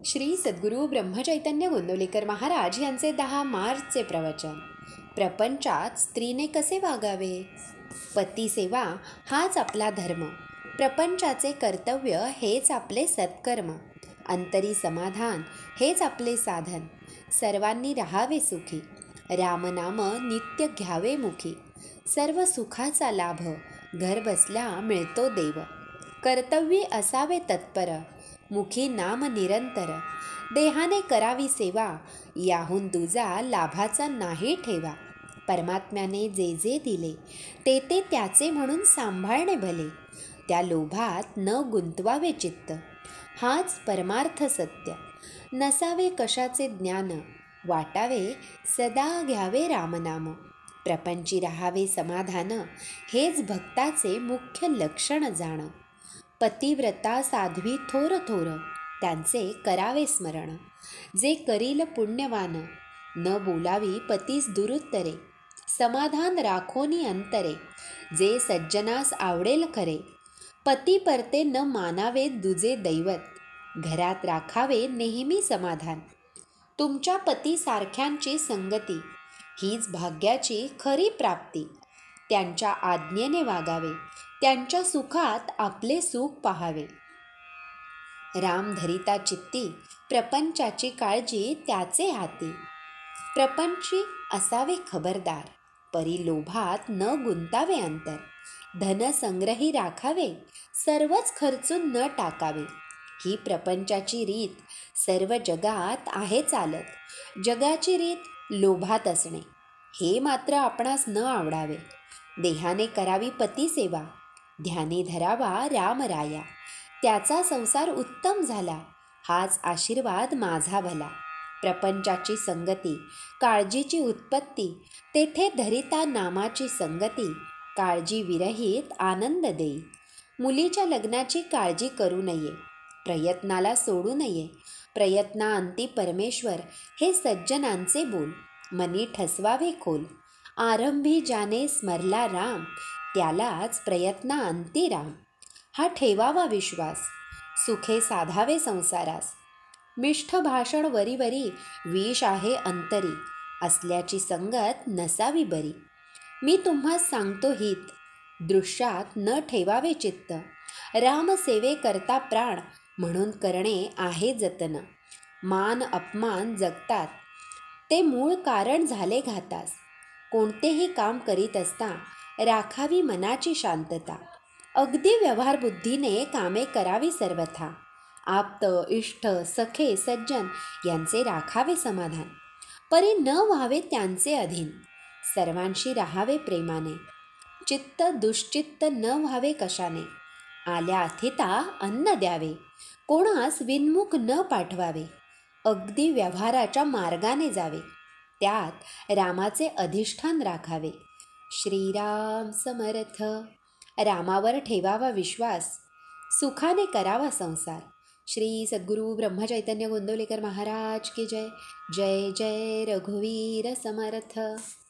श्री सद्गुरू ब्रह्मचैतन्य गोंदवलेकर महाराज यांचे 10 मार्चचे प्रवचन. प्रपंचात स्त्रीने कसे वागावे? पतिसेवा हाच आपला धर्म. प्रपंचाचे कर्तव्य हेच आपले सत्कर्म. अंतरी समाधान हेच आपले साधन. सर्वांनी राहावे सुखी. रामनाम नित्य घ्यावे मुखी. सर्व सुखाचा लाभ घर बसल्या मिळतो देव. कर्तव्ये असावे तत्पर, मुखी नाम निरंतर. देहाने करावी सेवा, याहून दुजा लाभाचा नाही ठेवा. परमात्म्याने जे जे दिले ते ते त्याचे म्हणून सांभाळणे भले. त्या लोभात न गुंतवावे चित्त, हाच परमार्थ सत्य. नसावे कशाचे ज्ञान, वाटावे सदा घ्यावे रामनाम. प्रपंची राहावे समाधान, हेच भक्ताचे मुख्य लक्षण जाण. पतिव्रता साध्वी थोर थोर, त्यांचे करावे स्मरण. जे करील पुण्यवान, न बोलावी पतीस दुरुत्तरे. समाधान राखोनी अंतरे, जे सज्जनास आवडेल खरे. पती परते न मानावे दुजे दैवत, घरात राखावे नेहमी समाधान. तुमच्या पती सारख्यांची संगती, हीच भाग्याची खरी प्राप्ती. त्यांच्या आज्ञेने वागावे, त्यांच्या सुखात आपले सुख पाहावे. राम धरिता चित्ती, प्रपंचाची काळजी त्याचे हाती. प्रपंची असावे खबरदार, परी लोभात न गुंतावे अंतर. धन संग्रही राखावे, सर्वच खर्चून न टाकावे. ही प्रपंचाची रीत सर्व जगात आहे चालत. जगाची रीत लोभात असणे, हे मात्र आपणास न आवडावे. देहाने करावी पतिसेवा, ध्यानी धरावा रामराया. त्याचा संसार उत्तम झाला, हाच आशीर्वाद माझा भला. प्रपंचाची संगती, काळजीची उत्पत्ती, तेथे धरिता नामाची संगती. काळजी विरहित आनंद देई. मुलीच्या लग्नाची काळजी करू नये, प्रयत्नाला सोडू नये. प्रयत्नाअंती परमेश्वर, हे सज्जनांचे बोल. मनी ठसवावे खोल, आरंभी ज्याने स्मरला राम. त्यालाच प्रयत्नाअंती राम. हा ठेवावा विश्वास, सुखे साधावे संसारास. मिष्ठ भाषण वरीवरी, विष आहे अंतरी. असल्याची संगत नसावी बरी. मी तुम्हास सांगतो हित, दृश्यात न ठेवावे चित्त. रामसेवे करता प्राण, म्हणून करणे आहे जतन. मान अपमान जगतात, ते मूळ कारण झाले घातास. कोणतेही काम करीत असता राखावी मनाची शांतता. अगदी व्यवहार बुद्धीने कामे करावी सर्वथा. आप्त इष्ट सखे सज्जन यांचे राखावे समाधान. परी न व्हावे त्यांचे अधीन, सर्वांशी राहावे प्रेमाने. चित्त दुश्चित्त न व्हावे कशाने, आल्या अथिता अन्न द्यावे. कोणास विनमुख न पाठवावे, अगदी व्यवहाराच्या मार्गाने जावे. त्यात रामाचे अधिष्ठान राखावे. श्रीराम समर्थ. रामावर ठेवावा विश्वास, सुखाने करावा संसार. श्री सद्गुरू ब्रह्मचैतन्य गोंदवलेकर महाराज की जय. जय जय रघुवीर समर्थ.